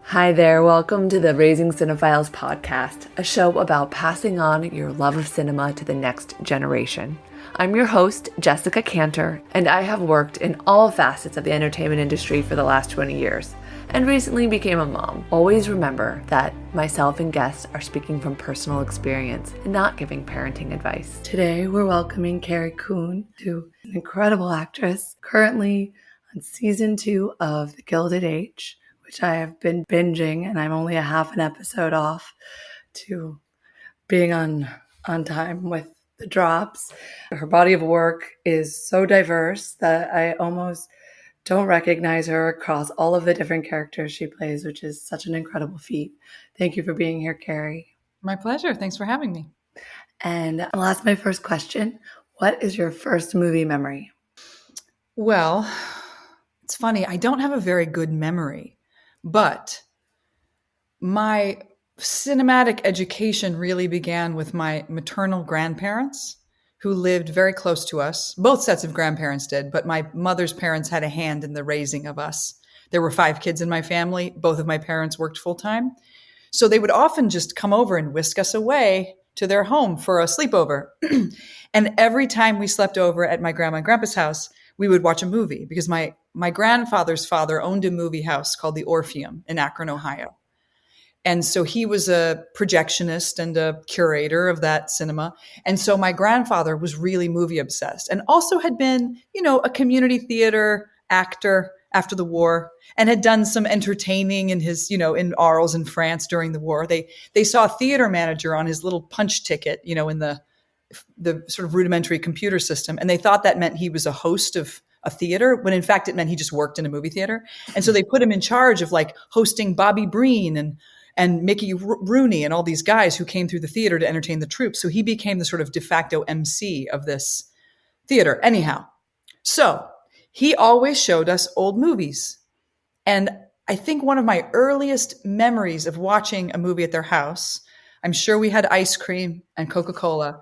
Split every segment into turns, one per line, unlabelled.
Hi there, welcome to the Raising Cinephiles podcast, a show about passing on your love of cinema to the next generation. I'm your host, Jessica Kantor, and I have worked in all facets of the entertainment industry for the last 20 years, and recently became a mom. Always remember that myself and guests are speaking from personal experience and not giving parenting advice. Today, we're welcoming Carrie Coon, an incredible actress, currently on season 2 of The Gilded Age, which I have been binging, and I'm only a half an episode off to being on time with the drops. Her body of work is so diverse that I almost don't recognize her across all of the different characters she plays, which is such an incredible feat. Thank you for being here, Carrie.
My pleasure. Thanks for having me.
And I'll ask my first question. What is your first movie memory?
Well, it's funny. I don't have a very good memory, but my cinematic education really began with my maternal grandparents who lived very close to us. Both sets of grandparents did, but my mother's parents had a hand in the raising of us. There were 5 kids in my family. Both of my parents worked full time. So they would often just come over and whisk us away to their home for a sleepover. And every time we slept over at my grandma and grandpa's house, we would watch a movie because my grandfather's father owned a movie house called the Orpheum in Akron, Ohio. And so he was a projectionist and a curator of that cinema. And so my grandfather was really movie obsessed and also had been, a community theater actor after the war and had done some entertaining in his, in Arles in France during the war. They saw a theater manager on his little punch ticket, in the sort of rudimentary computer system. And they thought that meant he was a host of a theater, when in fact it meant he just worked in a movie theater. And so they put him in charge of hosting Bobby Breen and Mickey Rooney and all these guys who came through the theater to entertain the troops. So he became the sort of de facto MC of this theater. Anyhow, so he always showed us old movies. And I think one of my earliest memories of watching a movie at their house, I'm sure we had ice cream and Coca-Cola,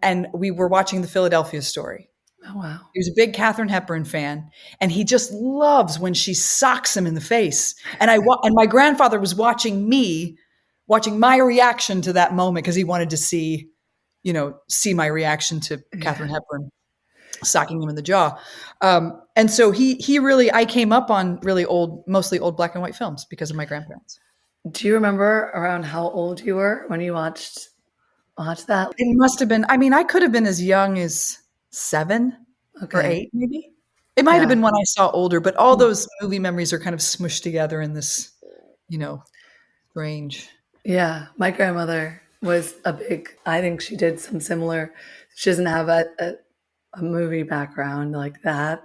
and we were watching The Philadelphia Story.
Oh, wow.
He was a big Katharine Hepburn fan, and he just loves when she socks him in the face. And my grandfather was watching my reaction to that moment because he wanted to see my reaction to Katharine Hepburn socking him in the jaw. And so I came up on really mostly old black and white films because of my grandparents.
Do you remember around how old you were when you watched that?
It must have been, I could have been as young as 7 or 8, maybe. It might have been when I saw older, but all those movie memories are kind of smushed together in this, range.
Yeah. My grandmother was I think she did some similar, she doesn't have a movie background like that,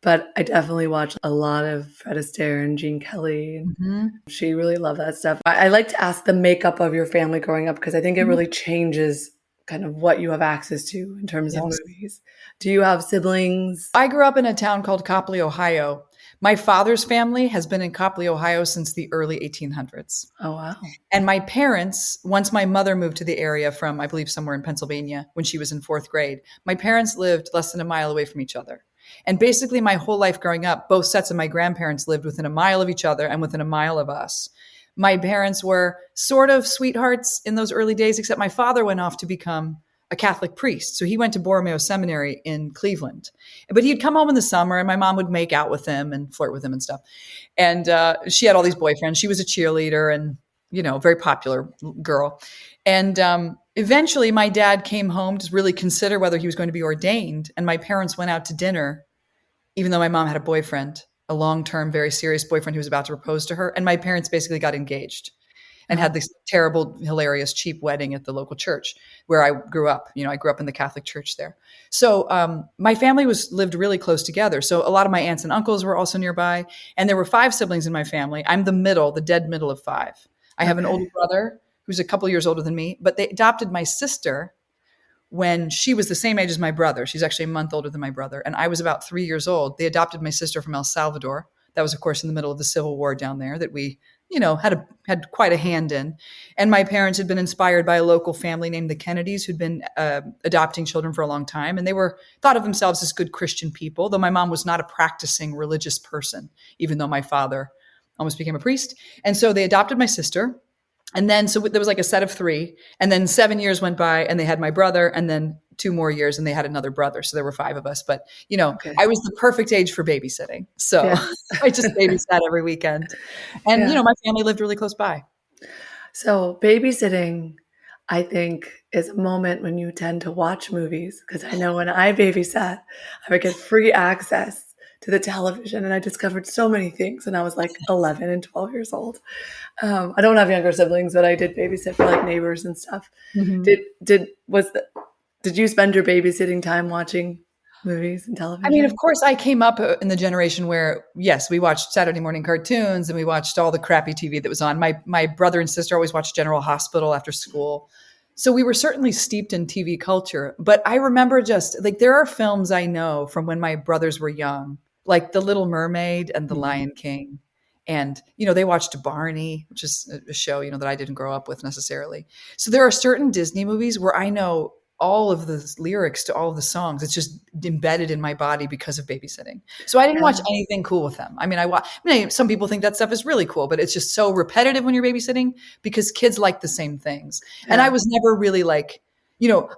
but I definitely watched a lot of Fred Astaire and Gene Kelly.
Mm-hmm.
She really loved that stuff. I like to ask the makeup of your family growing up because I think it really changes kind of what you have access to in terms of movies. Do you have siblings?
I grew up in a town called Copley, Ohio. My father's family has been in Copley, Ohio since the early 1800s.
Oh, wow.
And my parents, once my mother moved to the area from, I believe, somewhere in Pennsylvania when she was in 4th grade, my parents lived less than a mile away from each other. And basically my whole life growing up, both sets of my grandparents lived within a mile of each other and within a mile of us. My parents were sort of sweethearts in those early days, except my father went off to become a Catholic priest. So he went to Borromeo Seminary in Cleveland. But he'd come home in the summer and my mom would make out with him and flirt with him and stuff. And she had all these boyfriends. She was a cheerleader and, very popular girl. And eventually my dad came home to really consider whether he was going to be ordained. And my parents went out to dinner, even though my mom had a boyfriend, a long-term, very serious boyfriend who was about to propose to her. And my parents basically got engaged and had this terrible, hilarious, cheap wedding at the local church where I grew up. I grew up in the Catholic church there. So my family lived really close together. So a lot of my aunts and uncles were also nearby. And there were 5 siblings in my family. I'm the dead middle of 5. I have an older brother who's a couple years older than me, but they adopted my sister when she was the same age as my brother. She's actually a month older than my brother. And I was about 3 years old. They adopted my sister from El Salvador. That was, of course, in the middle of the Civil War down there that we, had quite a hand in. And my parents had been inspired by a local family named the Kennedys who'd been adopting children for a long time. And they thought of themselves as good Christian people, though my mom was not a practicing religious person, even though my father almost became a priest. And so they adopted my sister. And then, so there was like a set of 3, and then 7 years went by and they had my brother, and then 2 more years and they had another brother. So there were 5 of us, but
Okay.
I was the perfect age for babysitting. So I just babysat every weekend, and, my family lived really close by.
So babysitting, I think, is a moment when you tend to watch movies, because I know when I babysat, I would get free access to the television, and I discovered so many things, and I was like 11 and 12 years old. I don't have younger siblings, but I did babysit for like neighbors and stuff.
Mm-hmm.
Did you spend your babysitting time watching movies and television?
I mean, of course, I came up in the generation where, yes, we watched Saturday morning cartoons and we watched all the crappy TV that was on. My brother and sister always watched General Hospital after school. So we were certainly steeped in TV culture. But I remember just like there are films I know from when my brothers were young, like The Little Mermaid and The Lion King. And, they watched Barney, which is a show, that I didn't grow up with necessarily. So there are certain Disney movies where I know all of the lyrics to all of the songs. It's just embedded in my body because of babysitting. So I didn't watch anything cool with them. I mean, some people think that stuff is really cool, but it's just so repetitive when you're babysitting because kids like the same things. Yeah. And I was never really like,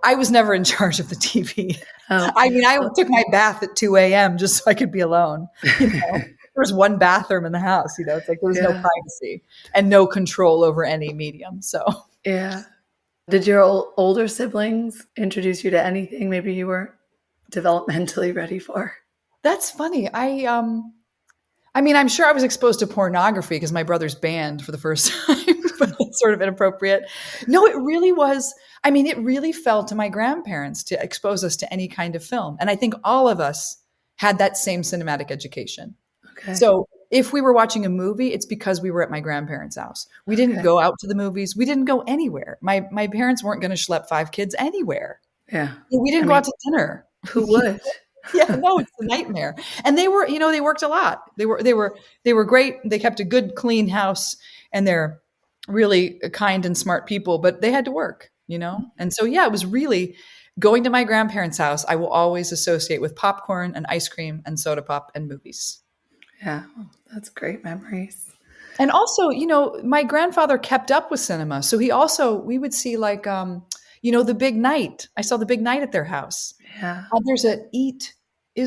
I was never in charge of the TV. Oh. I mean, I took my bath at 2 a.m. just so I could be alone. There was one bathroom in the house, it's like there was no privacy and no control over any medium. So,
yeah. Did your older siblings introduce you to anything maybe you weren't developmentally ready for?
That's funny. I'm sure I was exposed to pornography because my brother's banned for the first time, but it's sort of inappropriate. No, it really was. It really fell to my grandparents to expose us to any kind of film. And I think all of us had that same cinematic education. Okay. So if we were watching a movie, it's because we were at my grandparents' house. We didn't go out to the movies. We didn't go anywhere. My parents weren't going to schlep 5 kids anywhere.
Yeah.
We didn't go out to dinner.
Who would?
Yeah, no, it's a nightmare. And they were, they worked a lot. They were great. They kept a good, clean house, and they're really kind and smart people, but they had to work, And so, it was really going to my grandparents' house. I will always associate with popcorn and ice cream and soda pop and movies.
Yeah, that's great memories.
And also, my grandfather kept up with cinema. So we would see like, The Big Night. I saw The Big Night at their house.
Yeah.
There's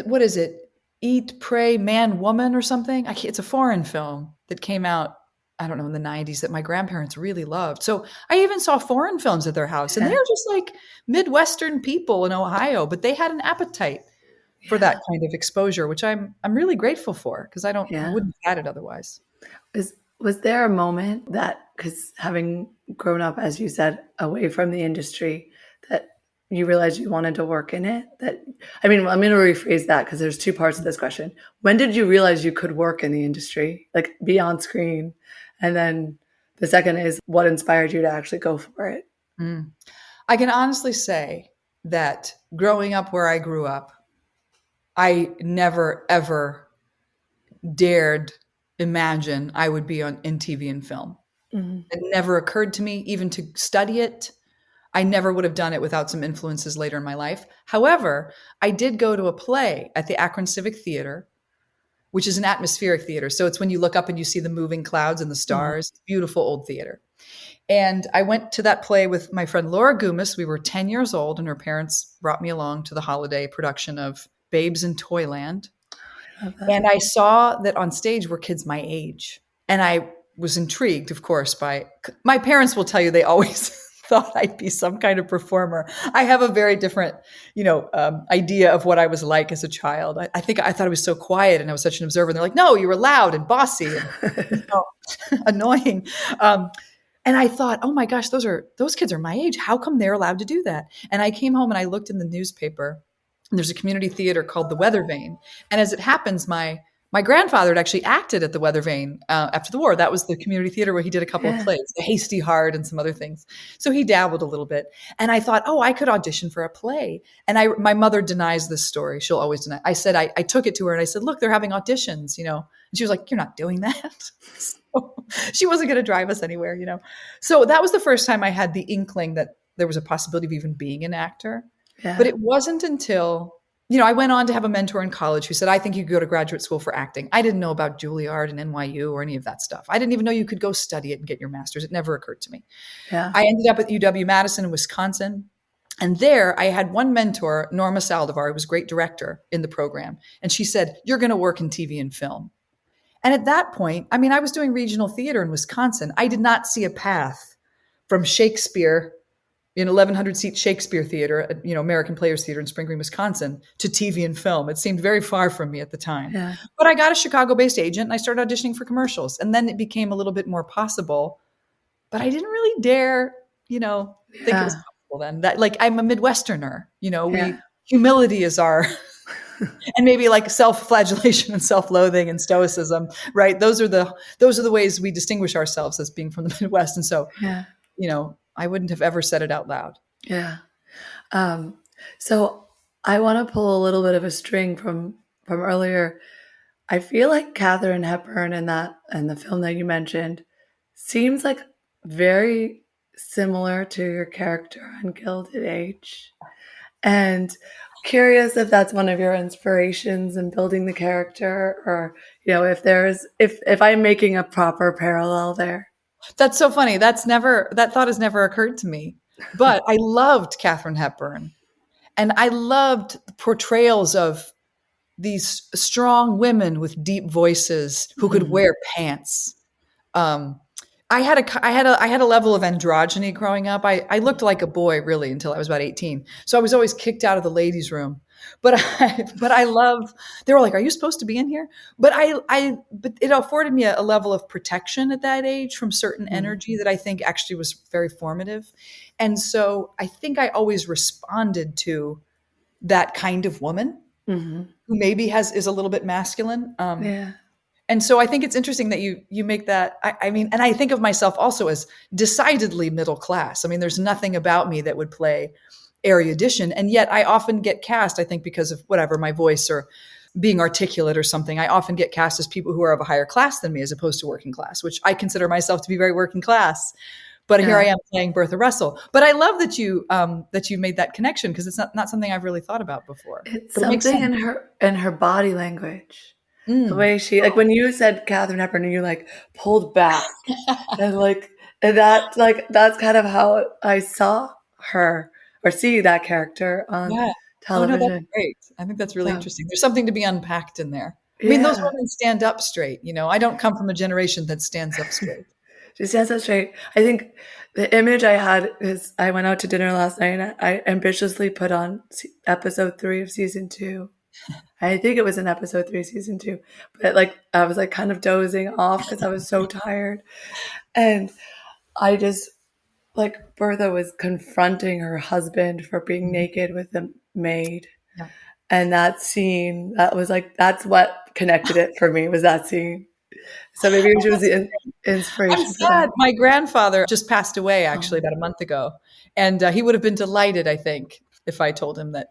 what is it? Eat, Pray, Man, Woman or something. It's a foreign film that came out, I don't know, in the 90s that my grandparents really loved. So I even saw foreign films at their house, and they're just like Midwestern people in Ohio, but they had an appetite for that kind of exposure, which I'm really grateful for because I wouldn't have had it otherwise.
Was there a moment that, because having grown up, as you said, away from the industry, that you realized you wanted to work in it? I'm going to rephrase that because there's 2 parts of this question. When did you realize you could work in the industry, like be on screen? And then the second is, what inspired you to actually go for it?
I can honestly say that growing up where I grew up, I never, ever dared imagine I would be in TV and film. Mm-hmm. It never occurred to me even to study it. I never would have done it without some influences later in my life. However, I did go to a play at the Akron Civic Theater, which is an atmospheric theater. So it's when you look up and you see the moving clouds and the stars. Mm-hmm. Beautiful old theater. And I went to that play with my friend Laura Goomis. We were 10 years old, and her parents brought me along to the holiday production of Babes in Toyland. And I saw that on stage were kids my age. And I was intrigued, of course, by my parents will tell you they always thought I'd be some kind of performer. I have a very different, idea of what I was like as a child. I thought I was so quiet and I was such an observer. And they're like, no, you were loud and bossy and annoying. And I thought, oh my gosh, those kids are my age. How come they're allowed to do that? And I came home and I looked in the newspaper. And there's a community theater called the Weather Vane. And as it happens, my grandfather had actually acted at the Weather Vane after the war. That was the community theater where he did a couple of plays, The Hasty Heart and some other things. So he dabbled a little bit. And I thought, I could audition for a play. And my mother denies this story. She'll always deny. I said, I took it to her and I said, look, they're having auditions, And she was like, you're not doing that. So she wasn't going to drive us anywhere, So that was the first time I had the inkling that there was a possibility of even being an actor. Yeah. But it wasn't until I went on to have a mentor in college who said, I think you could go to graduate school for acting. I didn't know about Juilliard and NYU or any of that stuff. I didn't even know you could go study it and get your master's. It never occurred to me.
Yeah.
I ended up at UW-Madison in Wisconsin. And there I had one mentor, Norma Saldivar, who was a great director in the program. And she said, you're going to work in TV and film. And at that point, I mean, I was doing regional theater in Wisconsin. I did not see a path from Shakespeare in 1,100 seat Shakespeare Theater, American Players Theater in Spring Green, Wisconsin, to TV and film. It seemed very far from me at the time.
Yeah.
But I got a Chicago-based agent and I started auditioning for commercials. And then it became a little bit more possible. But I didn't really dare, think it was possible then. That, like, I'm a Midwesterner, humility is our, and maybe like self-flagellation and self-loathing and stoicism, right? Those are the ways we distinguish ourselves as being from the Midwest. And so, I wouldn't have ever said it out loud.
Yeah. So I want to pull a little bit of a string from earlier. I feel like Katharine Hepburn in the film that you mentioned seems like very similar to your character on Gilded Age. And curious if that's one of your inspirations in building the character, or, if I'm making a proper parallel there.
That's so funny. That thought has never occurred to me. But I loved Katharine Hepburn. And I loved the portrayals of these strong women with deep voices who could wear pants. I had a level of androgyny growing up. I looked like a boy really until I was about 18. So I was always kicked out of the ladies' room. But I love, they were like, are you supposed to be in here? But but it afforded me a level of protection at that age from certain energy that I think actually was very formative. And so I think I always responded to that kind of woman who maybe is a little bit masculine. And so I think it's interesting that you make that. I mean, and I think of myself also as decidedly middle class. I mean, there's nothing about me that would play erudition. And yet I often get cast, I think because of whatever, my voice or being articulate or something, I often get cast as people who are of a higher class than me as opposed to working class, which I consider myself to be very working class. But here I am playing Bertha Russell. But I love that you made that connection, because it's not something I've really thought about before.
It's something in her body language. The way she, like, when you said Katharine Hepburn and you like pulled back and that's kind of how I saw her or see that character on television.
Oh, no, that's great. I think that's really interesting. There's something to be unpacked in there. I mean, those women stand up straight. I don't come from a generation that stands up straight.
She stands up straight. I think the image I had is I went out to dinner last night and I ambitiously put on episode 3 of season 2. I think it was in episode 3, season 2. But I was kind of dozing off because I was so tired. And I just, Bertha was confronting her husband for being naked with the maid. Yeah. And that scene, that's what connected it for me, was that scene. So maybe she was the inspiration.
I'm sad. My grandfather just passed away actually about a month ago. And he would have been delighted, I think, if I told him that,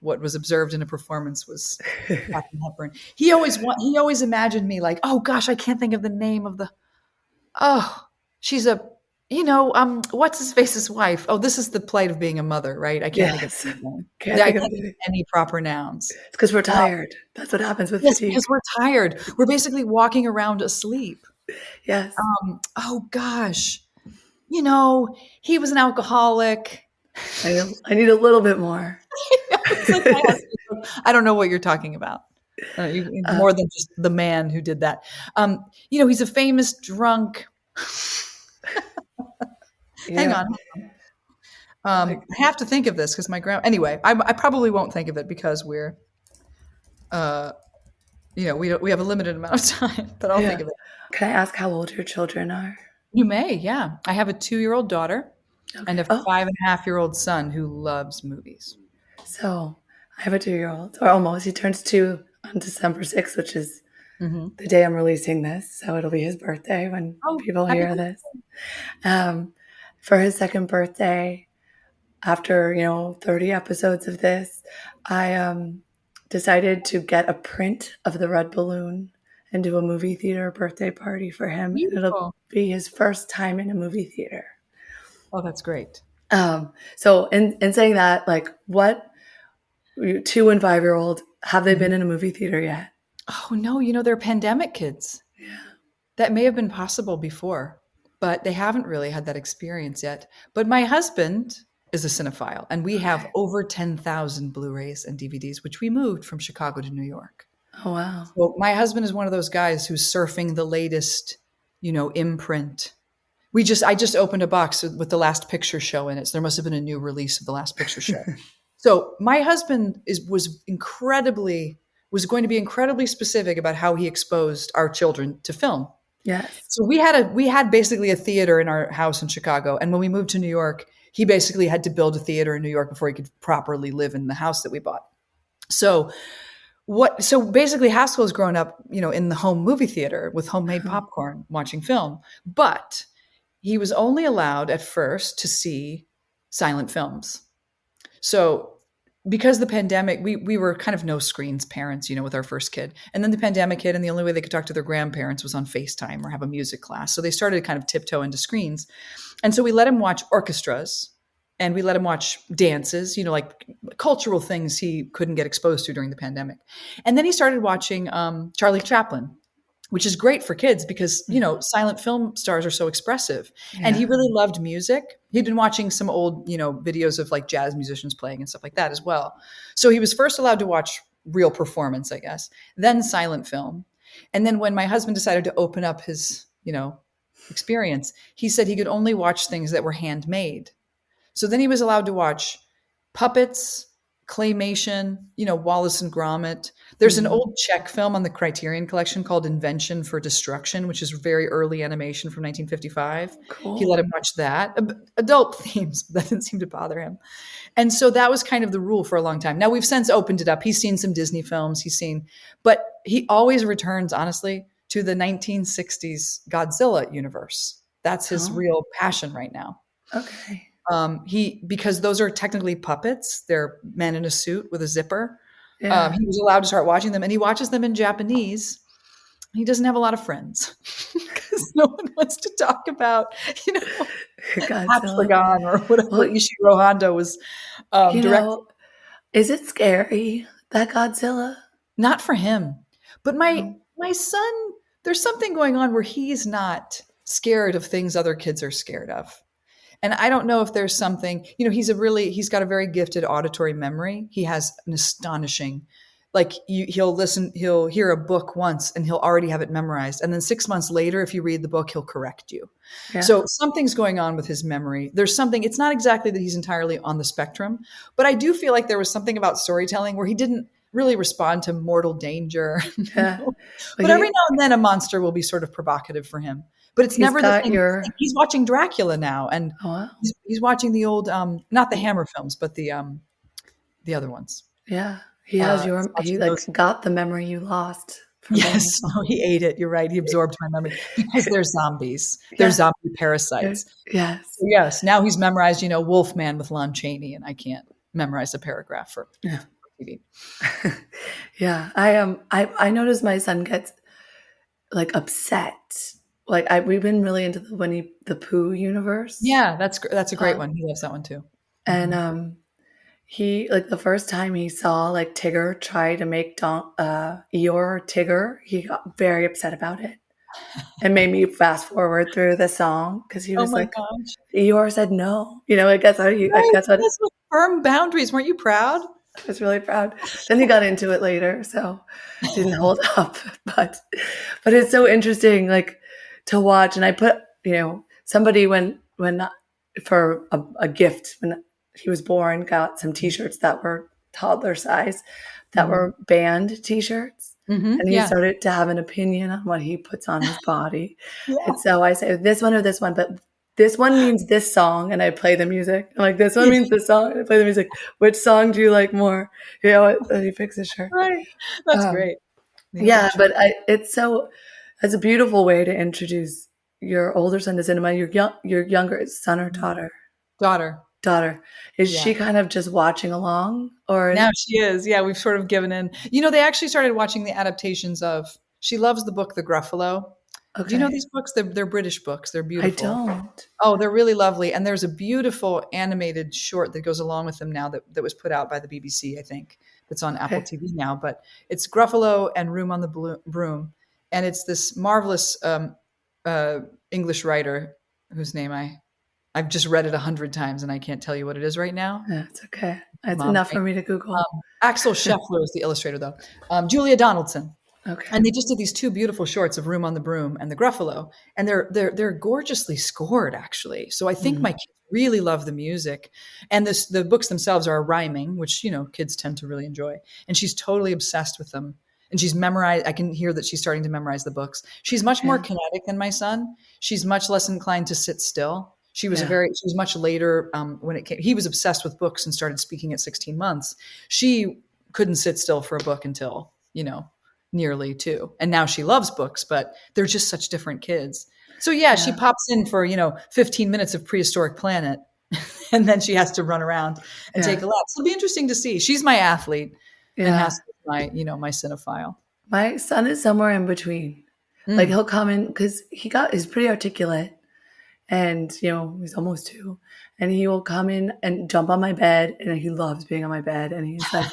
what was observed in a performance was Katharine Hepburn. He always imagined me like, oh gosh, I can't think of the name of she's a, what's his face's wife? Oh, this is the plight of being a mother, right? I can't think of the name. I can't think of any proper nouns.
It's because we're tired. That's what happens with fatigue.
Because we're tired. We're basically walking around asleep.
Yes.
Oh gosh. He was an alcoholic.
I need a little bit more.
I don't know what you're talking about. More than just the man who did that. He's a famous drunk. Hang on. I have to think of this because anyway, I probably won't think of it because we're, we have a limited amount of time, but I'll think of it.
Can I ask how old your children are?
You may, yeah. I have a 2-year-old daughter and a 5.5-year-old son who loves movies.
So I have a 2-year-old, or almost. He turns 2 on December 6th, which is the day I'm releasing this. So it'll be his birthday when people hear this. For his second birthday, after 30 episodes of this, I decided to get a print of the red balloon and do a movie theater birthday party for him. And it'll be his first time in a movie theater. Oh,
that's great.
So in saying that, Your 2 and 5-year-old, have they been in a movie theater yet?
Oh, no, they're pandemic kids.
Yeah.
That may have been possible before, but they haven't really had that experience yet. But my husband is a cinephile, and we have over 10,000 Blu-rays and DVDs, which we moved from Chicago to New York.
Oh, wow.
So my husband is one of those guys who's surfing the latest, imprint. I just opened a box with the Last Picture Show in it. So there must have been a new release of the Last Picture Show. So my husband was going to be incredibly specific about how he exposed our children to film.
Yes.
So we had basically a theater in our house in Chicago, and when we moved to New York, he basically had to build a theater in New York before he could properly live in the house that we bought. So basically Haskell has grown up, in the home movie theater with homemade popcorn watching film, but he was only allowed at first to see silent films. So because the pandemic, we were kind of no screens parents, with our first kid. And then the pandemic hit, and the only way they could talk to their grandparents was on FaceTime or have a music class. So they started to kind of tiptoe into screens. And so we let him watch orchestras, and we let him watch dances, like cultural things he couldn't get exposed to during the pandemic. And then he started watching Charlie Chaplin, which is great for kids because, silent film stars are so expressive. Yeah. And he really loved music. He'd been watching some old, videos of like jazz musicians playing and stuff like that as well. So he was first allowed to watch real performance, I guess, then silent film. And then when my husband decided to open up his, experience, he said he could only watch things that were handmade. So then he was allowed to watch puppets, claymation, Wallace and Gromit. There's an old Czech film on the Criterion Collection called Invention for Destruction, which is very early animation from 1955.
Cool.
He let him watch that. Adult themes, but that didn't seem to bother him. And so that was kind of the rule for a long time. Now we've since opened it up. He's seen some Disney films. But he always returns, honestly, to the 1960s Godzilla universe. That's his real passion right now.
Okay.
Because those are technically puppets. They're men in a suit with a zipper.
Yeah.
He was allowed to start watching them, and he watches them in Japanese. He doesn't have a lot of friends because no one wants to talk about, Hapsagon or whatever Ishiro Honda was directing.
Is it scary, that Godzilla?
Not for him. But my son, there's something going on where he's not scared of things other kids are scared of. And I don't know if there's something, he's got a very gifted auditory memory. He has an astonishing, he'll hear a book once and he'll already have it memorized. And then 6 months later, if you read the book, he'll correct you. Yeah. So something's going on with his memory. There's something, it's not exactly that he's entirely on the spectrum, but I do feel like there was something about storytelling where he didn't really respond to mortal danger. Yeah. But every now and then a monster will be sort of provocative for him. But it's never the thing. He's watching Dracula now, and he's watching the old, not the Hammer films, but the other ones.
Yeah, he has got the memory you lost.
Yes, he ate it. You're right. He absorbed my memory because they're zombies. They're zombie parasites.
Yes.
So yes. Now he's memorized, Wolfman with Lon Chaney, and I can't memorize a paragraph for TV.
Yeah, I noticed my son gets upset. We've been really into the Winnie the Pooh universe.
Yeah, that's a great one. He loves that one too.
And he the first time he saw Tigger try to make Eeyore Tigger, he got very upset about it. It made me fast forward through the song because he was Eeyore said no. I guess
that's firm boundaries. Weren't you proud?
I was really proud. Then he got into it later, so it didn't hold up. But it's so interesting, to watch. And I put, somebody when for a gift when he was born, got some T-shirts that were toddler size, that were band T-shirts. Mm-hmm. And he started to have an opinion on what he puts on his body. Yeah. And so I say this one or this one, but this one means this song, and I play the music. I'm like, this one means this song, and I play the music. Which song do you like more? And he picks his shirt.
Right. That's great.
Yeah, but it's a beautiful way to introduce your older son to cinema. Your younger son or daughter? Daughter. Is she kind of just watching along? Or
now she is. Yeah, we've sort of given in. They actually started watching the adaptations of, she loves the book The Gruffalo. Do you know
Okay.
these books? They're British books. They're
I
beautiful.
don't.
Oh, they're really lovely. And there's a beautiful animated short that goes along with them now that was put out by the BBC, I think, that's on Apple
Okay.
TV now. But it's Gruffalo and Room on the Broom. And it's this marvelous uh, English writer whose name I've just read it 100 times and I can't tell you what it is right now.
Yeah, it's okay. It's
Mom,
enough for me to Google.
Axel Scheffler is the illustrator, though. Julia Donaldson.
Okay.
And they just did these two beautiful shorts of Room on the Broom and the Gruffalo, and they're gorgeously scored, actually. So I think my kids really love the music, and the books themselves are rhyming, which kids tend to really enjoy. And she's totally obsessed with them, and she's memorized. I can hear that she's starting to memorize the books. She's much more kinetic than my son. She's much less inclined to sit still. She was much later when it came. He was obsessed with books and started speaking at 16 months. She couldn't sit still for a book until nearly 2. And now she loves books, but they're just such different kids. So she pops in for, 15 minutes of Prehistoric Planet and then she has to run around and take a lap. So it'll be interesting to see. She's my athlete and has my cinephile.
My son is somewhere in between. Like he'll come in because he's pretty articulate and, he's almost 2 and he will come in and jump on my bed and he loves being on my bed. And he's like,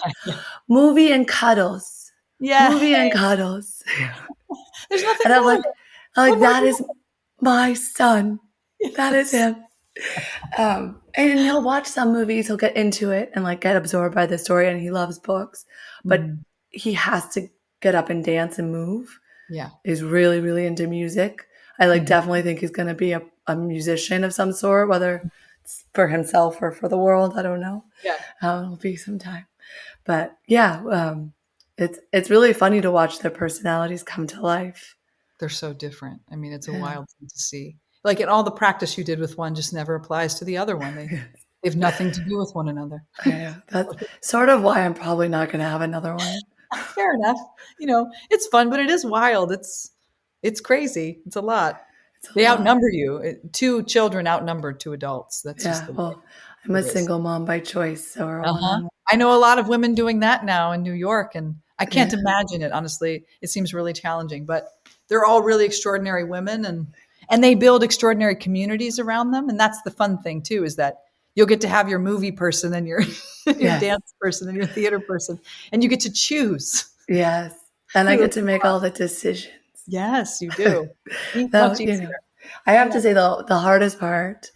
movie and cuddles.
Yeah.
Movie and cuddles.
There's nothing
And I'm
wrong.
like, that is my son. That is him. And he'll watch some movies, he'll get into it and like get absorbed by the story, and he loves books. But he has to get up and dance and move.
Yeah.
He's really, really into music. I definitely think he's gonna be a musician of some sort, whether it's for himself or for the world. I don't know.
Yeah.
It'll be sometime. But it's really funny to watch their personalities come to life.
They're so different. I mean, it's a wild thing to see. Like, and all the practice you did with one just never applies to the other one. They have nothing to do with one another.
Yeah, that's sort of why I'm probably not going to have another one.
Fair enough. It's fun, but it is wild. It's crazy. It's a lot. They outnumber you. 2 children outnumber 2 adults. That's just the way.
I'm a single mom by choice. So
I know a lot of women doing that now in New York, and I can't imagine it. Honestly, it seems really challenging, but they're all really extraordinary women, and they build extraordinary communities around them. And that's the fun thing too, is that you'll get to have your movie person and your dance person and your theater person, and you get to choose.
Yes. And I get to make all the decisions.
Yes, you do.
I have to say the hardest part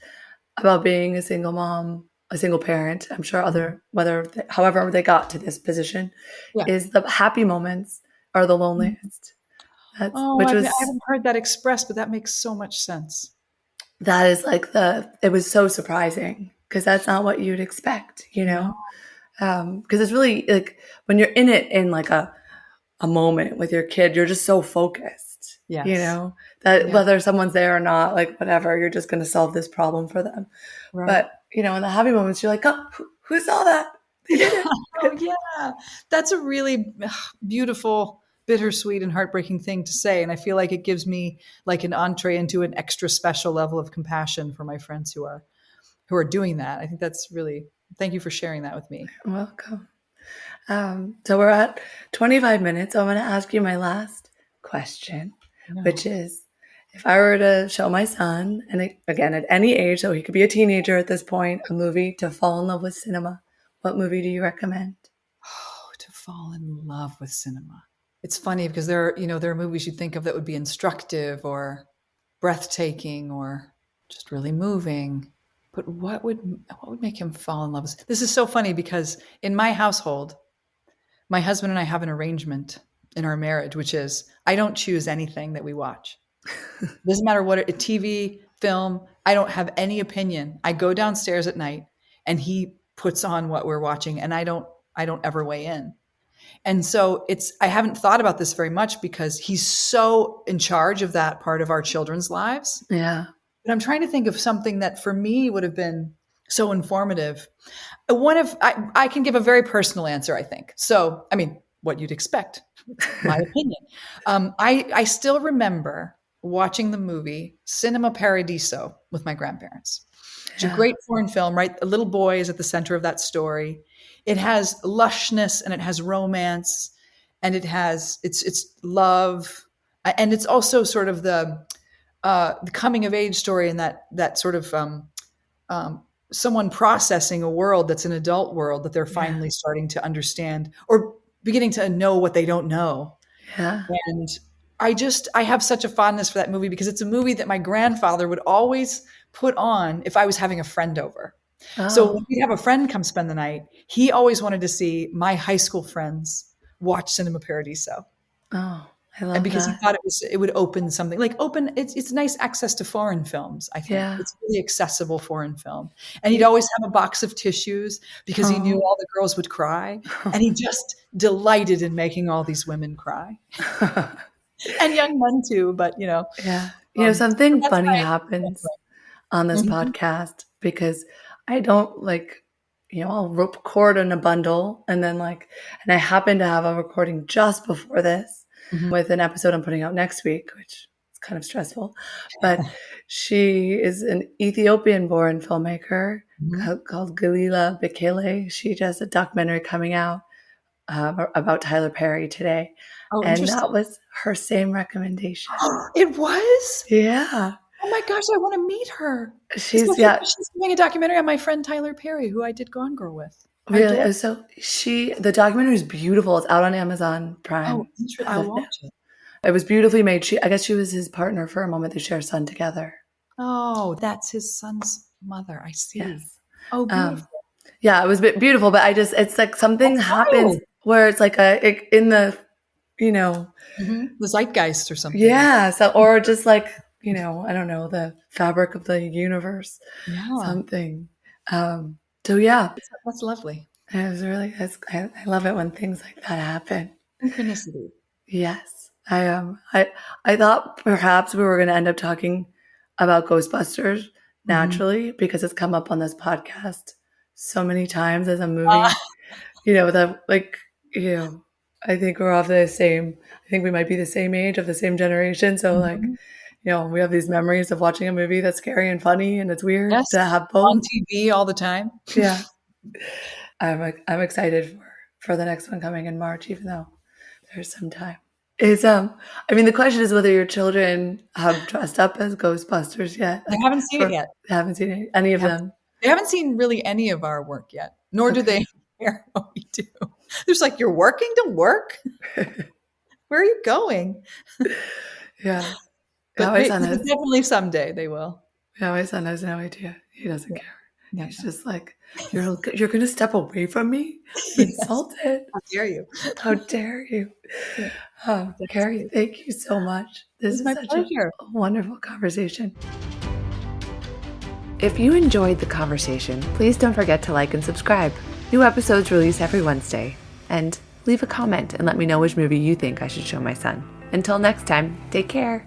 about being a single mom, a single parent, I'm sure however they got to this position, is the happy moments are the loneliest.
I haven't heard that expressed, but that makes so much sense.
That is it was so surprising because that's not what you'd expect, because it's really like when you're in it in like a moment with your kid, you're just so focused, whether someone's there or not, like whatever, you're just going to solve this problem for them. Right. But, in the happy moments, you're like, oh, who saw that? They did it.
Oh, yeah. That's a really beautiful, bittersweet and heartbreaking thing to say. And I feel like it gives me like an entree into an extra special level of compassion for my friends who are doing that. I think that's really, thank you for sharing that with me.
You're welcome. So we're at 25 minutes. So I'm going to ask you my last question, which is, if I were to show my son, and again, at any age, so he could be a teenager at this point, a movie to fall in love with cinema, what movie do you recommend?
Oh, to fall in love with cinema. It's funny because there are movies you think of that would be instructive or breathtaking or just really moving. But what would make him fall in love with? This is so funny because in my household, my husband and I have an arrangement in our marriage, which is I don't choose anything that we watch. Doesn't matter what, a TV, film, I don't have any opinion. I go downstairs at night and he puts on what we're watching and I don't ever weigh in. And so I haven't thought about this very much because he's so in charge of that part of our children's lives.
Yeah.
But I'm trying to think of something that for me would have been so informative. I can give a very personal answer, I think. So, I mean, what you'd expect, my opinion. I still remember watching the movie Cinema Paradiso with my grandparents. It's a great foreign film, right? A little boy is at the center of that story. It has lushness and it has romance and it's love. And it's also sort of the coming of age story, and that sort of someone processing a world that's an adult world that they're finally starting to understand or beginning to know what they don't know.
Yeah.
And I have such a fondness for that movie because it's a movie that my grandfather would always put on if I was having a friend over. So when we'd have a friend come spend the night, he always wanted to see my high school friends watch Cinema Paradiso.
Oh, I love
And because
that.
he thought it would open something it's nice access to foreign films. I think it's really accessible foreign film. And he'd always have a box of tissues because he knew all the girls would cry, and he just delighted in making all these women cry. And young men too, but
something funny happens on this
Mm-hmm.
podcast because I don't I'll record in a bundle and then and I happen to have a recording just before this with an episode I'm putting out next week, which is kind of stressful. But she is an Ethiopian-born filmmaker called Galila Bekele. She does a documentary coming out about Tyler Perry today.
Oh,
and
interesting.
that was her same recommendation.
It was?
Yeah.
Oh my gosh, I want to meet her.
She's
doing a documentary on my friend Tyler Perry, who I did Gone Girl with.
Really? So the documentary is beautiful. It's out on Amazon Prime.
Oh, interesting. I'll watch it.
It was beautifully made. I guess she was his partner for a moment. They share a son together.
Oh, that's his son's mother. I see.
Yes.
Oh, beautiful.
Yeah, it was beautiful, but it's like something happens where it's like in the,
the zeitgeist or something.
Yeah. So, or just I don't know, the fabric of the universe, something. So yeah,
that's lovely.
It was really, I love it when things like that happen.
Synchronicity.
Yes. I thought perhaps we were going to end up talking about Ghostbusters naturally because it's come up on this podcast so many times as a movie, I think we're off I think we might be the same age, of the same generation. So we have these memories of watching a movie that's scary and funny, and it's weird to have both
on TV all the time.
Yeah. I'm excited for the next one coming in March, even though there's some time. The question is whether your children have dressed up as Ghostbusters yet.
I haven't seen it yet.
They haven't seen any of them.
They haven't seen really any of our work yet, nor do they care what we do. There's you're working to work? Where are you going?
Yeah.
But definitely someday they will.
Yeah, my son has no idea. He doesn't care. He's just you're going to step away from me? I'm insulted.
How dare you?
How dare you? Oh, Carrie, thank you so much. This is
my
such
pleasure.
a wonderful conversation. If you enjoyed the conversation, please don't forget to like and subscribe. New episodes release every Wednesday. And leave a comment and let me know which movie you think I should show my son. Until next time, take care.